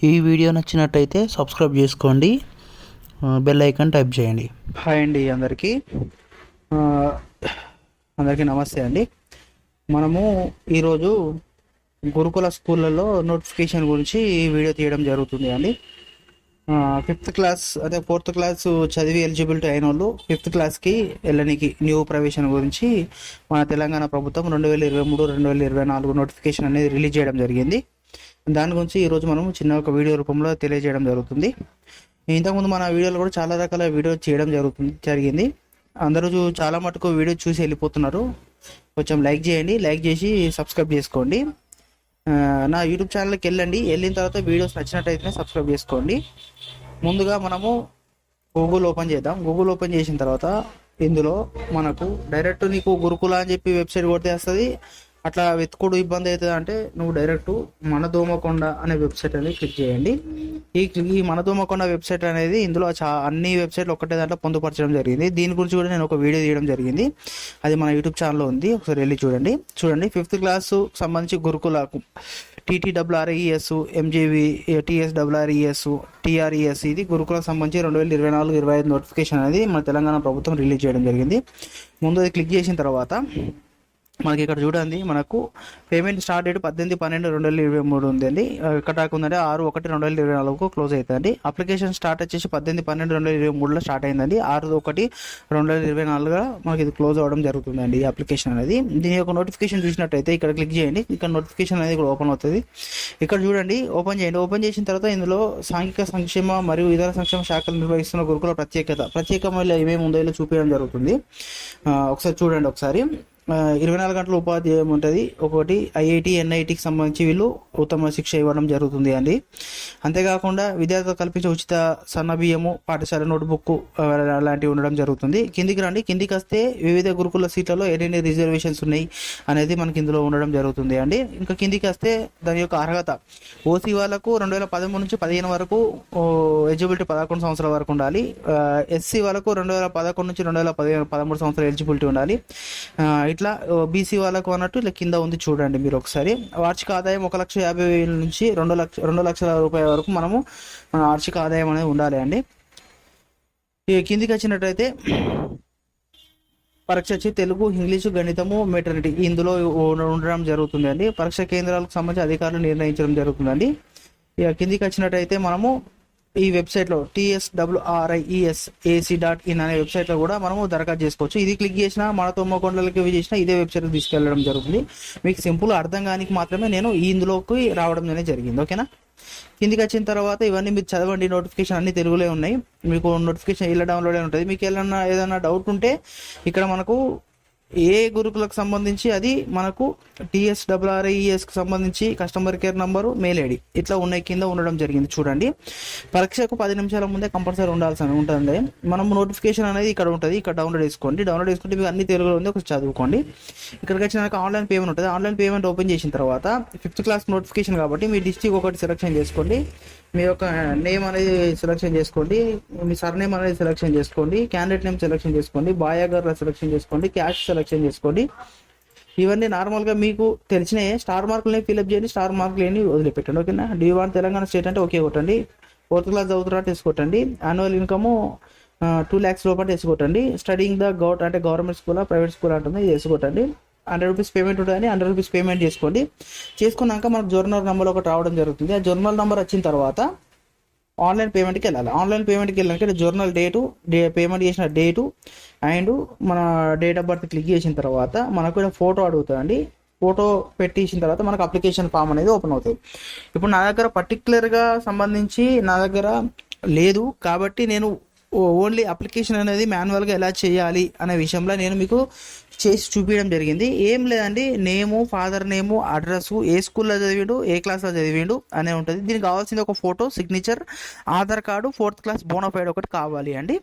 ఈ వీడియో నచ్చినట్టయితే సబ్స్క్రైబ్ చేసుకోండి, బెల్ ఐకాన్ టైప్ చేయండి. హాయ్ అండి అందరికీ. అందరికీ నమస్తే అండి. మనము ఈరోజు గురుకుల స్కూళ్ళల్లో నోటిఫికేషన్ గురించి ఈ వీడియో తీయడం జరుగుతుంది అండి. 5th క్లాస్ అదే 4th క్లాస్ చదివి ఎలిజిబిలిటీ అయిన వాళ్ళు 5th క్లాస్కి వెళ్ళడానికి న్యూ ప్రవేశం గురించి మన తెలంగాణ ప్రభుత్వం 2023-2024 నోటిఫికేషన్ అనేది రిలీజ్ చేయడం జరిగింది. దాని గురించి ఈరోజు మనం చిన్న ఒక వీడియో రూపంలో తెలియజేయడం జరుగుతుంది. ఇంతకుముందు మన వీడియోలో కూడా చాలా రకాల వీడియో చేయడం జరిగింది. అందరూ చాలా మటుకు వీడియో చూసి వెళ్ళిపోతున్నారు. కొంచెం లైక్ చేయండి, లైక్ చేసి సబ్స్క్రైబ్ చేసుకోండి. నా యూట్యూబ్ ఛానల్కి వెళ్ళిన తర్వాత వీడియోస్ నచ్చినట్టయితేనే సబ్స్క్రైబ్ చేసుకోండి. ముందుగా మనము గూగుల్ ఓపెన్ చేద్దాం. గూగుల్ ఓపెన్ చేసిన తర్వాత ఇందులో మనకు డైరెక్ట్ నీకు గురుకుల అని చెప్పి వెబ్సైట్ కొడితే వస్తుంది. అట్లా వెతుకుడు ఇబ్బంది అవుతుంది అంటే నువ్వు డైరెక్ట్ మన దోమకొండ అనే వెబ్సైట్ అనేది క్లిక్ చేయండి. ఈ మన దోమకొండ వెబ్సైట్ అనేది ఇందులో అన్ని వెబ్సైట్లు ఒకటే దాంట్లో పొందుపరచడం జరిగింది. దీని గురించి కూడా నేను ఒక వీడియో తీయడం జరిగింది. అది మన యూట్యూబ్ ఛానల్లో ఉంది, ఒకసారి వెళ్ళి చూడండి. 5th క్లాసు సంబంధించి గురుకులకు TTRRES, MJV, TSRRES, TRES ఇది గురుకులకు సంబంధించి 2024-25 నోటిఫికేషన్ అనేది మన తెలంగాణ ప్రభుత్వం రిలీజ్ చేయడం జరిగింది. ముందు అది క్లిక్ చేసిన తర్వాత మనకి ఇక్కడ చూడండి, మనకు పేమెంట్ స్టార్ట్ డేట్ 18/12/2023 ఉందండి. ఎక్కడ దాకా ఉందంటే 6/1/2024 క్లోజ్ అవుతుందండి. అప్లికేషన్ స్టార్ట్ వచ్చేసి 18/12/2023లో స్టార్ట్ అయిందండి. 6/1/2024 మనకి ఇది క్లోజ్ అవ్వడం జరుగుతుందండి ఈ అప్లికేషన్ అనేది. దీని యొక్క నోటిఫికేషన్ చూసినట్టయితే ఇక్కడ క్లిక్ చేయండి. ఇక్కడ నోటిఫికేషన్ అనేది ఇక్కడ ఓపెన్ అవుతుంది. ఇక్కడ చూడండి, ఓపెన్ చేయండి. ఓపెన్ చేసిన తర్వాత ఇందులో సాంఘిక సంక్షేమ మరియు ఇతర సంక్షేమ శాఖలు నిర్వహిస్తున్న గురుకుల ప్రత్యేకమైన ఏమేమి ఉందో ఇలా చూపించడం జరుగుతుంది. ఒకసారి చూడండి. ఒకసారి 24 గంటల ఉపాధ్యాయం ఉంటుంది. ఒకటి IIT, NITకి సంబంధించి వీళ్ళు ఉత్తమ శిక్ష ఇవ్వడం జరుగుతుంది అండి. అంతేకాకుండా విద్యార్థులకు కల్పించే ఉచిత సన్నబియ్యము, పాఠశాల నోట్బుక్ అలాంటివి ఉండడం జరుగుతుంది. కిందికి రండి. కిందికి వస్తే వివిధ గురుకుల సీట్లలో ఎన్ని రిజర్వేషన్స్ ఉన్నాయి అనేది మనకి ఇందులో ఉండడం జరుగుతుంది అండి. ఇంకా కిందికి వస్తే దాని యొక్క అర్హత ఓసీ వాళ్ళకు 2013 నుంచి 15 వరకు ఎలిజిబిలిటీ 11 సంవత్సరాల వరకు ఉండాలి. SC వాళ్ళకు 2011 నుంచి 2013 సంవత్సరాల ఎలిజిబిలిటీ ఉండాలి. ఇట్లా బీసీ వాళ్ళకు అన్నట్టు ఇలా కింద ఉంది చూడండి మీరు ఒకసారి. వార్షిక ఆదాయం 1,50,000 నుంచి 2 లక్షల రూపాయల వరకు మనము మన వార్షిక ఆదాయం అనేది ఉండాలి అండి. కిందికి వచ్చినట్టయితే పరీక్ష వచ్చి తెలుగు, ఇంగ్లీషు, గణితము, మెటర్నిటీ ఇందులో ఉండడం జరుగుతుంది అండి. పరీక్ష కేంద్రాలకు సంబంధించి అధికారులు నిర్ణయించడం జరుగుతుందండి. ఇక కిందికి వచ్చినట్టయితే మనము ఈ వెబ్సైట్లో TSRRIESAC.in అనే వెబ్సైట్లో కూడా మనము దరఖాస్తు చేసుకోవచ్చు. ఇది క్లిక్ చేసినా మన తొమ్మకొండలకి చేసినా ఇదే వెబ్సైట్కి తీసుకెళ్ళడం జరుగుతుంది. మీకు సింపుల్ అర్థం కానికి మాత్రమే నేను ఇందులోకి రావడం అనేది జరిగింది. ఓకేనా. కిందికి వచ్చిన తర్వాత ఇవన్నీ మీరు చదవండి. నోటిఫికేషన్ అన్ని తెలుగులో ఉన్నాయి. మీకు నోటిఫికేషన్ ఇలా డౌన్లోడ్ అయి ఉంటుంది. మీకు ఏదైనా డౌట్ ఉంటే ఇక్కడ మనకు ఏ గురుకులకు సంబంధించి అది మనకు TSRRIESకి సంబంధించి customer care number, mail ID ఇట్లా ఉన్నాయి కింద ఉండడం జరిగింది. చూడండి, పరీక్షకు 10 నిమిషాల ముందే కంపల్సరీ ఉంటుంది. మనం నోటిఫికేషన్ అనేది ఇక్కడ ఉంటుంది. ఇక్కడ డౌన్లోడ్ చేసుకుంటే మీకు అన్ని తెలుగులో ఉంది. ఒకసారి చదువుకోండి. ఇక్కడికి వచ్చినాక ఆన్లైన్ పేమెంట్ ఉంటుంది. ఆన్లైన్ పేమెంట్ ఓపెన్ చేసిన తర్వాత 5th క్లాస్ నోటిఫికేషన్ కాబట్టి మీ డిస్ట్రిక్ట్ ఒకటి సెలెక్షన్ చేసుకోండి. మీ యొక్క నేమ్ అనేది సెలెక్షన్ చేసుకోండి. మీ సర్నేమ్ అనేది సెలెక్షన్ చేసుకోండి. క్యాండిడేట్ నేమ్ సెలెక్షన్ చేసుకోండి. బాయ్ గర్ల్ సెలెక్షన్ చేసుకోండి. క్యాష్ సెలెక్షన్ చేసుకోండి. ఇవన్నీ నార్మల్గా మీకు తెలిసినాయి. స్టార్ మార్కులని ఫిల్అప్ చేయండి. స్టార్ మార్కులని వదిలిపెట్టండి. ఓకేనా. Do you want Telangana state అంటే ఓకే కొట్టండి. 4th క్లాస్ చదువుతున్నట్టు వేసుకోటండి. యాన్యువల్ ఇన్కమ్ 2 lakhs లోపల వేసుకోటండి. Studying the government school, private school అంటుంది, ఇది వేసుకోటండి. 100 రూపీస్ పేమెంట్ ఉంటుంది. 100 రూపీస్ పేమెంట్ చేసుకోండి. చేసుకున్నాక మనకు జర్నల్ నెంబర్ ఒకటి రావడం జరుగుతుంది. ఆ జర్నల్ నెంబర్ వచ్చిన తర్వాత ఆన్లైన్ పేమెంట్కి వెళ్ళాలి. ఆన్లైన్ పేమెంట్కి వెళ్ళాక జర్నల్ పేమెంట్ చేసిన డేటు అండ్ మన డేట్ ఆఫ్ బర్త్ క్లిక్ చేసిన తర్వాత మనకు ఫోటో అడుగుతుందండి. ఫోటో పెట్టేసిన తర్వాత మనకు అప్లికేషన్ ఫామ్ అనేది ఓపెన్ అవుతుంది. ఇప్పుడు నా దగ్గర పర్టికులర్గా సంబంధించి నా దగ్గర లేదు కాబట్టి నేను ఓన్లీ అప్లికేషన్ అనేది మాన్యువల్గా ఎలా చేయాలి అనే విషయంలో నేను మీకు చేసి చూపించడం జరిగింది. ఏం లేదండి, నేము, ఫాదర్ నేము, అడ్రస్, ఏ స్కూల్లో చదివిండు, ఏ క్లాస్లో చదివిండు అనే ఉంటుంది. దీనికి కావాల్సింది ఒక photo, signature, Aadhaar card, 4th class bonafide ఒకటి కావాలి అండి.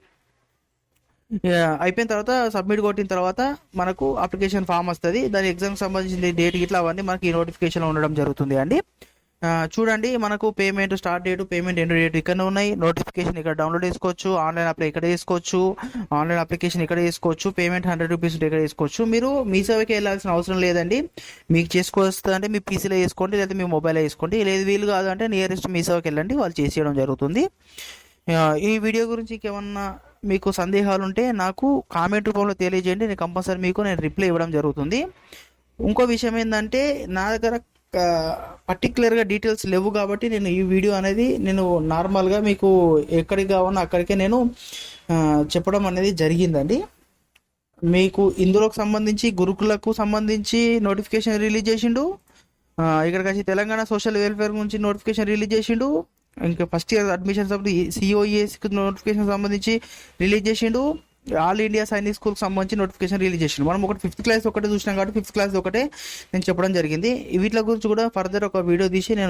అయిపోయిన తర్వాత సబ్మిట్ కొట్టిన తర్వాత మనకు అప్లికేషన్ ఫామ్ వస్తుంది. దాని ఎగ్జామ్కి సంబంధించిన డేట్ ఇట్లా అవన్నీ మనకి ఈ నోటిఫికేషన్లో ఉండడం జరుగుతుంది అండి. చూడండి, మనకు payment start date, payment end date ఇక్కడ ఉన్నాయి. నోటిఫికేషన్ ఇక్కడ డౌన్లోడ్ చేసుకోవచ్చు, ఆన్లైన్ అప్లై ఇక్కడ చేసుకోవచ్చు, ఆన్లైన్ అప్లికేషన్ ఇక్కడ చేసుకోవచ్చు, పేమెంట్ 100 రూపీస్ ఇక్కడ చేసుకోవచ్చు. మీరు మీ సేవకి వెళ్ళాల్సిన అవసరం లేదండి. మీకు చేసుకోవచ్చు అంటే మీ పీసీలో వేసుకోండి, లేదా మీ మొబైల్లో వేసుకోండి. లేదు వీలు కాదు అంటే నియరెస్ట్ మీ సేవకి వెళ్ళండి, వాళ్ళు చేసేయడం జరుగుతుంది. ఈ వీడియో గురించి ఇంకేమన్నా మీకు సందేహాలు ఉంటే నాకు కామెంట్ రూపంలో తెలియజేయండి. నేను కంపల్సరీ మీకు రిప్లై ఇవ్వడం జరుగుతుంది. ఇంకో విషయం ఏంటంటే, నా దగ్గర పర్టికులర్గా డీటెయిల్స్ లేవు కాబట్టి నేను ఈ వీడియో అనేది నేను నార్మల్గా మీకు ఎక్కడికి కావాలో అక్కడికే నేను చెప్పడం అనేది జరిగిందండి. మీకు ఇందులోకి సంబంధించి గురుకులకు సంబంధించి నోటిఫికేషన్ రిలీజ్ చేసిండు. ఇక్కడికి వచ్చి తెలంగాణ సోషల్ వెల్ఫేర్ గురించి నోటిఫికేషన్ రిలీజ్ చేసిండు. ఇంకా ఫస్ట్ ఇయర్ అడ్మిషన్స్ అప్పుడు సిఓఈఎస్కి నోటిఫికేషన్ సంబంధించి రిలీజ్ చేసిండు. ఆల్ ఇండియా సైనిక్ స్కూల్కి సంబంధించి నోటిఫికేషన్ రిలీజ్ చేసిండు. మనం ఒకటి 5th క్లాస్ ఒకటే చూసినాం కాబట్టి 5th క్లాస్ ఒకటే నేను చెప్పడం జరిగింది. వీటి గురించి కూడా ఫర్దర్ ఒక వీడియో తీసి నేను